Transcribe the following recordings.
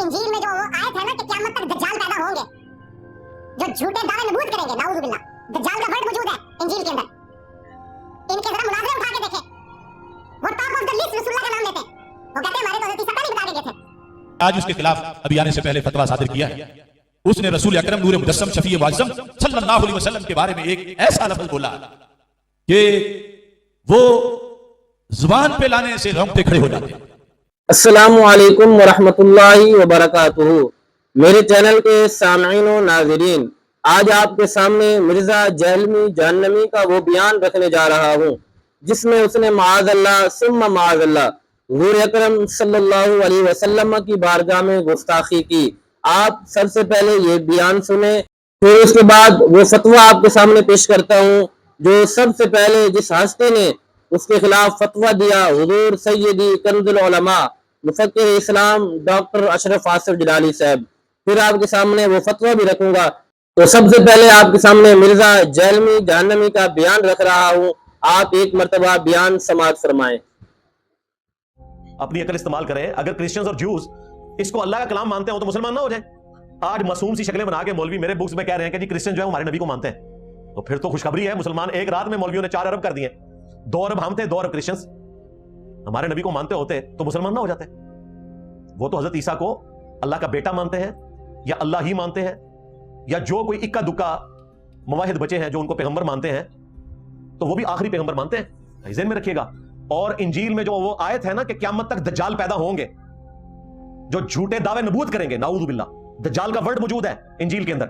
इंजील में जो वो आयत है ना कि क़यामत तक दज्जाल पैदा होंगे जो झूठे दावे नबूवत करेंगे, नाउज़ुबिल्लाह। दज्जाल का वर्ड मौजूद है इंजील के अंदर। इनके जरा मुनाज़रे उठा के देखें, वो टॉप ऑफ द लिस्ट रसूलुल्लाह का नाम लेते हैं। वो कहते हैं हमारे तो हज़रत ईसा पहले बता के गए थे। आज उसके खिलाफ अभी आने से पहले फतवा सादिर किया है। उसने रसूल अकरम नूर मुजस्सम शफी वाज़म सल्लल्लाहु अलैहि वसल्लम के बारे में एक ऐसा लफ्ज़ बोला कि वो जुबान पे लाने से रोंगटे खड़े हो जाते हैं। अस्सलामु अलैकुम वरहमतुल्लाहि वबरकातुहू। मेरे चैनल के सामईन और नाज़रीन, आज आपके सामने मिर्जा जहलमी जहन्नमी का वो बयान रखने जा रहा हूँ जिसमें उसने माअज़ल्लाह सुम्मा माअज़ल्लाह हुज़ूर अकरम सल्लल्लाहु अलैहि वसल्लम की बारगाह में गुस्ताखी की। आप सबसे पहले ये बयान सुने, फिर उसके बाद वो फतवा आपके सामने पेश करता हूँ जो सबसे पहले जिस हस्ती ने उसके खिलाफ फतवा दिया, हुजूर सैयदी कंजुल उलमा मुफक्किर इस्लाम डॉक्टर अशरफ आसिफ जिलानी साहब। फिर आपके सामने वो फतवा भी रखूंगा। तो सबसे पहले आपके सामने मिर्जा जहलमी जहन्नमी का बयान रख रहा हूँ, आप एक मरतबा बयान समाअत फरमाएं। अपनी अकल इस्तेमाल करें। अगर क्रिश्चियंस और जूस इसको अल्लाह का कलाम मानते हो तो मुसलमान ना हो जाए। आज मासूम सी शक्लें बना के मौलवी मेरे बुक्स में कह रहे हैं कि जी क्रिश्चियन जो है हमारे नबी को मानते हैं, तो फिर तो खुशखबरी है। मुसलमान एक रात में मौलवियों ने 4 अरब कर दिए। 2 अरब हम थे, 2 अरब क्रिश्चियंस। हमारे नबी को मानते होते तो मुसलमान ना हो जाते। वो तो हजरत ईसा को अल्लाह का बेटा मानते हैं या अल्लाह ही मानते हैं, या जो कोई इक्का दुक्का मवाहिद बचे हैं जो उनको पैगंबर मानते हैं, तो वो भी आखिरी पैगंबर मानते हैं। ज़हन में रखिएगा। और इंजील में जो वो आयत है ना कि क़यामत तक दज्जाल पैदा होंगे जो झूठे दावे नबूवत करेंगे, नाऊज़ुबिल्लाह। दज्जाल का वर्ड मौजूद है इंजील के अंदर।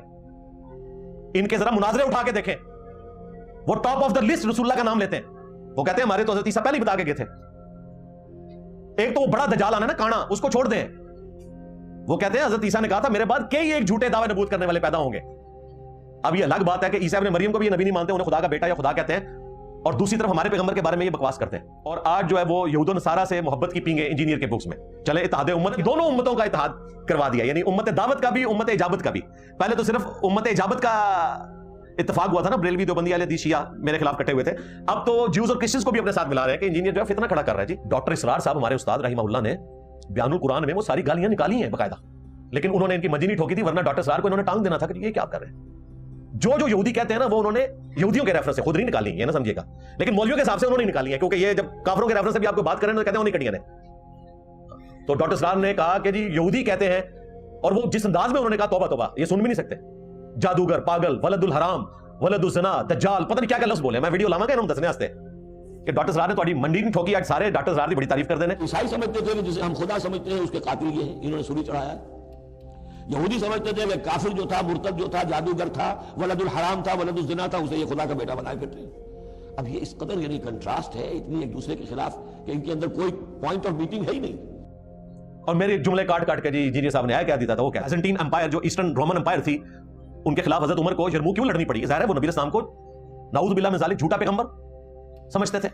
इनके जरा मुनाज़रे उठा के देखें, वो टॉप ऑफ द लिस्ट रसूलुल्लाह का नाम लेते हैं। वो कहते हैं हमारे तो हज़रत ईसा पहले ही बता के गए थे। एक तो वो बड़ा दज्जाल आना ना काना, उसको छोड़ दें। वो कहते हैं हज़रत ईसा ने कहा था मेरे बाद कई एक झूठे दावे नबूवत करने वाले पैदा होंगे। अब ये अलग बात है कि ईसा इब्न मरियम को भी ये नबी नहीं मानते, उन्हें खुदा का बेटा या खुदा कहते हैं, और दूसरी तरफ हमारे पैगंबर के बारे में ये बकवास करते हैं। और आज जो है वो यहूद व नसारा से मोहब्बत की पींगे इंजीनियर के बुक्स में। चले इत्तेहाद उम्मत, दोनों उम्मतों का इत्तेहाद करवा दिया, यानी उम्मत दावत का भी उम्मत इजाबत का भी। पहले तो सिर्फ उम्मत इजाबत का इत्तेफाक हुआ था ना, बरेलवी देवबंदी वाले शिया मेरे खिलाफ कटे हुए थे। अब तो ज्यूज और क्रिश्चियंस को भी अपने साथ मिला रहे हैं कि इंजीनियर जो है फितना खड़ा कर रहा है। जी डॉक्टर इसरार साहब हमारे उस्ताद रहीमहुल्लाह ने बयानुल कुरान में वो सारी गालियां निकाली हैं बाकायदा, लेकिन उन्होंने इनकी मजी नहीं ठोकी थी, वरना डॉक्टर इसरार को इन्होंने टांग देना था कि ये क्या कर रहे हैं। जो यहूदी कहते हैं ना वो उन्होंने यहूदियों के रेफरेंस से खुद नहीं निकाली, ये ना समझिएगा, लेकिन मौलवियों के हिसाब से उन्होंने निकाली है, क्योंकि ये जब काफिरों के रेफरेंस से भी आपको बात करें तो कहते हैं उन्हीं कटियां ने। तो डॉक्टर इसरार ने कहा कि जी यहूदी कहते हैं, और वो जिस अंदाज में उन्होंने कहा तौबा तौबा, ये सुन भी नहीं सकते। जादूगर, पागल, वलदुल हराम, वलदुल ज़िना, दज्जाल, पता नहीं क्या क्या लफ्ज़ बोले। मैं वीडियो लावा के दसने वास्ते कि डॉक्टर इसरार ने थोड़ी मंडी नहीं ठोकी। आज सारे डॉक्टर इसरार की बड़ी तारीफ कर देने। ईसाई समझते थे जिसे हम खुदा समझते हैं उसके कातिल ये हैं, इन्होंने सूली चढ़ाया। यहूदी समझते थे कि काफिर जो था, मुर्तद जो था, जादूगर था, वलदुल हराम था, वलदुल ज़िना था, उसे ये खुदा का बेटा बनाए फिरते हैं। अब ये इस कदर यानी कंट्रास्ट है इतनी एक दूसरे के खिलाफ कि इनके अंदर कोई पॉइंट ऑफ मीटिंग है ही नहीं। और मेरे जुमले काट काट के जी इंजीनियर साहब ने आया क्या देता था, वो क्या बैजेंटीन एम्पायर जो ईस्टर्न रोमन एम्पायर थी, उनके खिलाफ हजरत उमर को यरमुक क्यों लड़नी पड़ी? जाहिर है वो नबी इस्लाम को नाऊज़ुबिल्लाह मिन ज़ालिक झूठा पैगंबर समझते थे,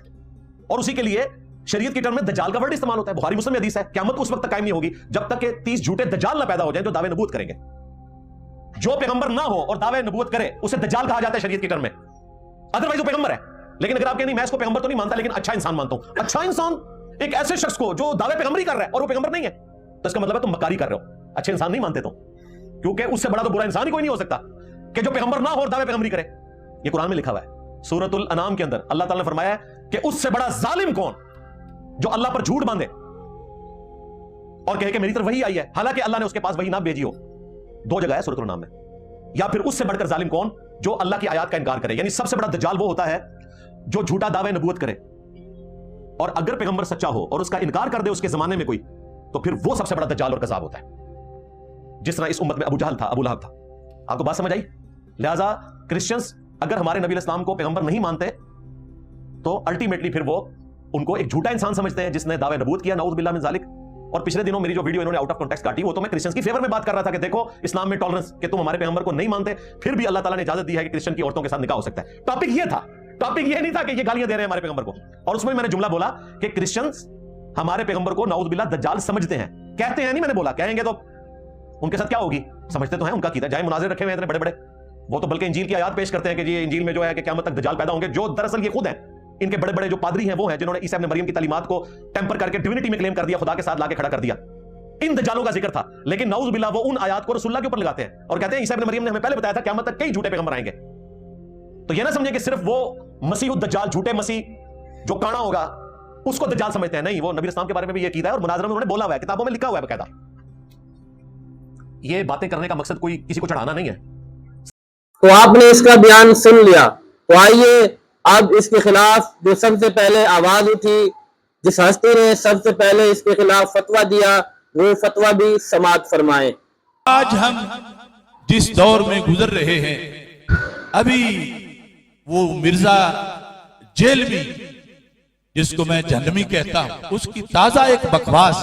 और उसी के लिए शरीयत की टर्म में दज्जाल का वर्ड इस्तेमाल होता है। बुखारी मुस्लिम में हदीस है, क़यामत उस वक्त तक कायम नहीं होगी जब तक कि 30 झूठे दज्जाल ना पैदा हो जाएं जो दावे नबूवत करेंगे। जो पैगंबर ना हो और दावे नबूवत करे उसे दज्जाल कहा जाता है शरीयत की टर्म में, अदरवाइज वो पैगंबर है। लेकिन अगर आप कहें नहीं मैं इसको पैगंबर तो नहीं मानता लेकिन अच्छा इंसान मानता हूं, अच्छा इंसान एक ऐसे शख्स को जो दावे पैगंबरी कर रहा है और वो पैगंबर नहीं है, तो इसका मतलब है तुम मक्कारी कर रहे हो, अच्छे इंसान नहीं मानते तुम, क्योंकि उससे बड़ा तो बुरा इंसान ही कोई नहीं हो सकता कि जो पैगंबर ना हो और दावे पैगंबरी करे। ये कुरान में लिखा हुआ है सूरतुल अनाम के अंदर। अल्लाह ताला ने फरमाया कि उससे बड़ा जालिम कौन जो अल्लाह पर झूठ बांधे और कहे कि मेरी तरफ वही आई है, हालांकि अल्लाह ने उसके पास वही ना भेजी हो। 2 जगह है सूरतुल अनाम में। या फिर उससे बढ़कर जालिम कौन जो अल्लाह की आयत का इनकार करे, यानी सबसे बड़ा दज्जाल वो होता है जो झूठा दावे नबूवत करे, और अगर पैगंबर सच्चा हो और उसका इनकार कर दे उसके जमाने में कोई, तो फिर वो सबसे बड़ा दज्जाल और कज़ाब होता है। जिस तरह इस उम्मत में अबू जहल था, अबू लहब था। आपको बात समझ आई? लिहाजा क्रिश्चियंस अगर हमारे नबी इस्लाम को पैगंबर नहीं मानते तो अल्टीमेटली फिर वो उनको एक झूठा इंसान समझते हैं जिसने दावे नबूवत किया, नाऊज़ुबिल्लाह मिन ज़ालिक। और पिछले दिनों मेरी जो वीडियो इन्होंने आउट ऑफ कॉन्टेक्स्ट काटी, वो तो मैं क्रिश्चियंस की फेवर में बात कर रहा था कि देखो इस्लाम में टॉलरेंस, कि तुम हमारे पैगंबर को नहीं मानते फिर भी अल्लाह ताला ने इजाजत दी है कि क्रिश्चियन की औरतों के साथ निकाह हो सकता है। टॉपिक ये था, टॉपिक ये नहीं था कि ये गालियां दे रहे हैं हमारे पैगंबर को। और उसमें मैंने जुमला बोला कि क्रिश्चियंस हमारे पैगंबर को नाऊज़ुबिल्लाह दज्जाल समझते हैं, कहते हैं नहीं, मैंने बोला कहेंगे तो उनके साथ क्या होगी, समझते तो हैं उनका कीदा, जाए मुनाज़िर रखे हुए इतने बड़े बड़े, वो तो बल्कि इंजील की आयत पेश करते हैं कि जी इंजील में जो है कि क़यामत तक दज्जाल पैदा होंगे, जो दरअसल ये खुद हैं, इनके बड़े बड़े जो पादरी हैं वो हैं जिन्होंने ईसा इब्न मरियम की तालीमात को टेम्पर करके डिविनिटी में क्लेम कर दिया, खुदा के साथ लाके खड़ा कर दिया। इन दज्जालों का जिक्र था। लेकिन नाउज़ बिल्लाह वो उन आयात को रसूलुल्लाह के ऊपर लगाते हैं और कहते हैं ईसा इब्न मरियम ने हमें पहले बताया था क़यामत तक कई झूठे पैगंबर आएंगे। तो यह ना समझे कि सिर्फ वो मसीह दज्जाल, झूठे मसीह जो काना होगा उसको दज्जाल समझते हैं। नहीं, वो नबी इस्लाम के बारे में भी यह कीदा है और मुनाज़रा में उन्होंने बोला हुआ है, किताबों में लिखा हुआ है बकायदा। ये बातें करने का मकसद कोई किसी को चढ़ाना नहीं है। तो आपने इसका बयान सुन लिया, तो आइए अब इसके खिलाफ जो सबसे पहले आवाज उठी, जिस हस्ती ने सबसे पहले इसके खिलाफ फतवा दिया, वो फतवा भी समाअत फरमाए। आज हम जिस दौर में गुजर रहे हैं, अभी वो मिर्जा जेलवी जिसको मैं जहन्नमी कहता हूं, उसकी ताजा एक बकवास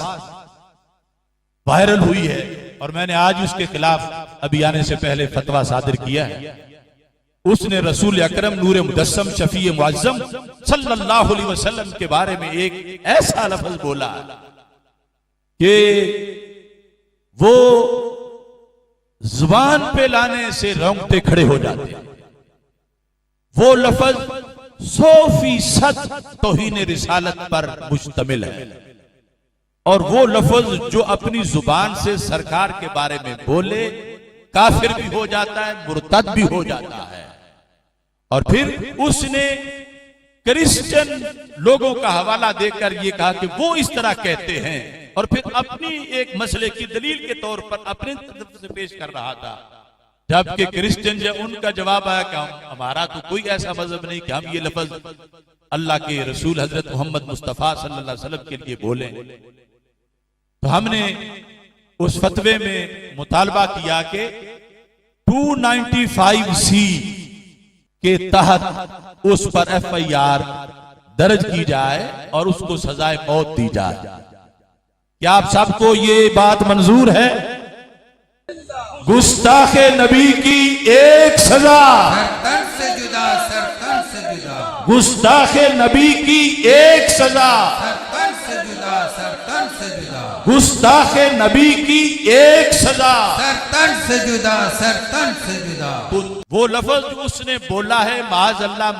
वायरल हुई है और मैंने आज उसके खिलाफ अभी आने से पहले फतवा सादिर किया है। उसने रसूल अकरम नूर मुदस्सम शफी मुअज़्ज़म सल्लल्लाहु अलैहि वसल्लम के बारे में एक ऐसा लफ्ज बोला कि वो जुबान पे लाने से रोंगटे खड़े हो जाते हैं। वो लफ्ज 100% तौहीन रिसालत पर मुश्तमिल है और वो लफ्ज जो अपनी जुबान से सरकार के बारे में बोले काफिर भी हो जाता है, मुर्तद भी हो जाता है। और फिर उसने क्रिश्चियन लोगों का हवाला देकर ये कहा कि वो इस तरह कहते हैं और फिर अपनी एक मसले की दलील के तौर पर अपने तरफ से पेश कर रहा था। जबकि क्रिश्चियन जब उनका जवाब आया कि हमारा तो कोई ऐसा मजहब नहीं कि हम ये लफ्ज अल्लाह के रसूल हजरत मोहम्मद मुस्तफा सल्लल्लाहु अलैहि वसल्लम के लिए बोलें। तो हमने उस फतवे में मुतालबा किया कि 295C के तहत उस पर FIR दर्ज की जाए और उसको सजाए मौत दी जाए। क्या आप सबको ये बात मंजूर है? गुस्ताखे नबी की एक सजा, सरतन से जुदा, सरतन से जुदा, गुस्ताखे नबी की एक सजा, सरतन से जुदा, सरतन से जुदा, गुस्ताखे नबी की एक सजा, सरतन से जुदा, सरतन से जुदा। तो वो लफ्ज जो उसने बोला है माज अल्लाह,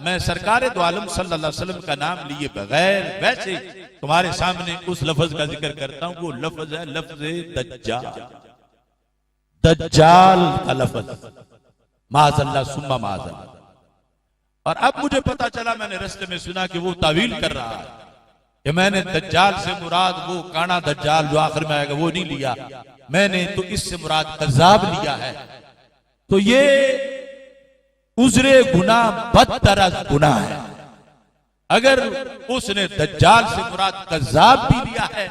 मैं सरकार दो आलम सल्लल्लाहु अलैहि वसल्लम का नाम लिए बगैर वैसे तुम्हारे सामने उस लफ्ज का जिक्र करता हूं। वो लफ्ज है लफ्ज दज्जाल, दज्जाल का लफ्ज, माज अल्लाह सुम्मा माज अल्लाह। और अब मुझे पता चला, मैंने रास्ते में सुना कि वो तावील कर रहा है कि मैंने दज्जाल से मुराद वो काना दज्जाल जो आखिर में आएगा वो नहीं लिया, मैंने तो इससे मुराद कज़्ज़ाब लिया है। तो ये उज़्रे गुनाह बदतरज गुनाह है। अगर उसने दज्जाल से मुराद कज़्ज़ाब भी लिया है,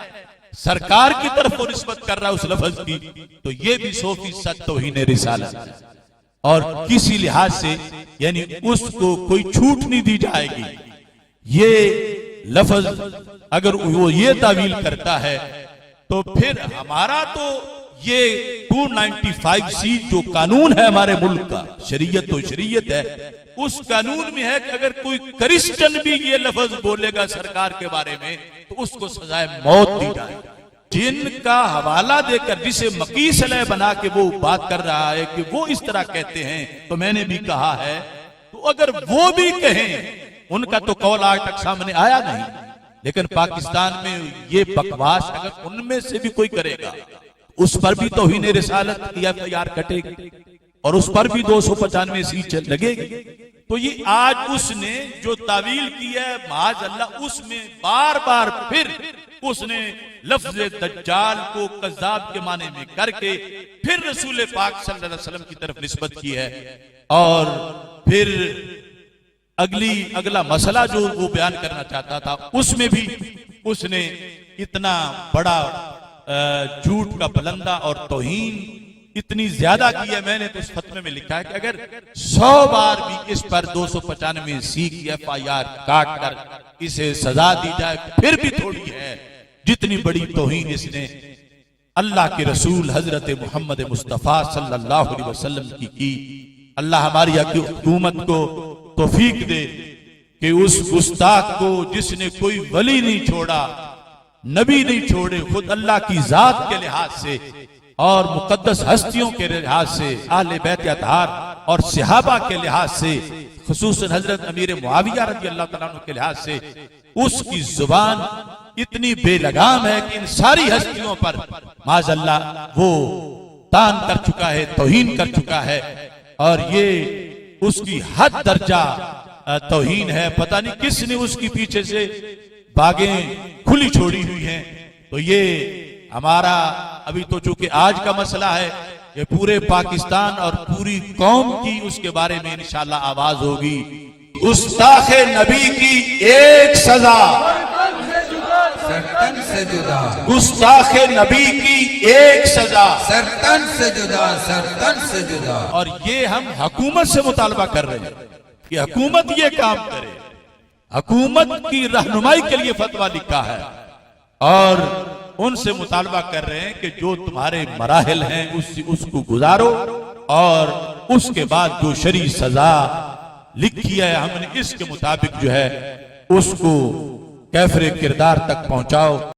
सरकार की तरफ वो निस्बत कर रहा है उस लफ्ज की, तो ये भी 100% तौहीन रिसालत है और किसी लिहाज से यानी उसको कोई छूट नहीं दी जाएगी। ये लफ्ज अगर वो ये तावील करता है तो फिर हमारा तो ये 295C जो कानून है हमारे मुल्क का, शरीयत तो शरीयत है, उस कानून में है कि अगर कोई क्रिश्चियन भी ये लफ्ज बोलेगा सरकार के बारे में तो उसको सजाए मौत दी जाए। जिनका हवाला देकर जिसे मकी सलह बना के वो बात कर रहा है कि वो इस तरह कहते हैं, तो मैंने भी कहा है तो अगर वो भी कहें, उनका तो कौल आज तक सामने आया नहीं, लेकिन पाकिस्तान में ये बकवास अगर उनमें से भी कोई करेगा उस पर भी तौहीन रिसालत की FIR कटेगी और उस पर भी 295C लगेगी। तो ये आज उसने जो तावील की है माज अल्लाह, उसमें बार बार फिर उसने लफ्ज दज्जाल को कज़्ज़ाब के माने में करके फिर रसूल पाक सल्लल्लाहु अलैहि वसल्लम की तरफ निस्बत की है। और फिर अगला मसला जो वो बयान करना चाहता था उसमें भी उसने इतना बड़ा झूठ का बलंदा और तौहीन इतनी ज्यादा की है। मैंने तो उस फतवे में लिखा है कि अगर 100 बार भी इस पर 295C की FIR काट कर इसे सजा दी जाए फिर भी थोड़ी है, जितनी बड़ी तौहीन इसने अल्लाह के रसूल हजरत मोहम्मद मुस्तफा सल्लल्लाहु अलैहि वसल्लम की। अल्लाह हमारी हुकूमत को तौफीक दे कि उस गुस्ताख को जिसने कोई वली नहीं छोड़ा, नबी नहीं छोड़े, खुद अल्लाह की जात के लिहाज से और मुकद्दस हस्तियों के लिहाज से, आले बैत अतहार और सहाबा के लिहाज से, खुसूसन हजरत अमीर मुआविया रज़ी अल्लाह तआला अन्हु के लिहाज से, उसकी जुबान इतनी बेलगाम है कि इन सारी हस्तियों पर माज़अल्लाह वो तान कर चुका है, तौहीन कर चुका है, और ये उसकी हद दर्जा तौहीन है। पता नहीं किसने उसकी पीछे से बागें खुली छोड़ी हुई हैं। तो ये हमारा अभी तो चूंकि आज का मसला है, ये पूरे पाकिस्तान और पूरी कौम की उसके बारे में इंशाअल्लाह आवाज होगी। गुस्ताखे नबी की एक सजा, सरतन से जुदा, गुस्ताखे नबी की एक सजा, सरतन से जुदा, सरतन से जुदा। और ये हम हुकूमत से मुतालबा कर रहे हैं कि हुकूमत ये काम करे। हुकूमत की रहनुमाई के लिए फतवा लिखा है और उनसे मुतालबा कर रहे हैं कि जो तुम्हारे मराहिल हैं उसको गुजारो, और उसके बाद जो शरी सजा लिखी है हमने इसके मुताबिक जो है उसको कैफरे किरदार तक पहुंचाओ।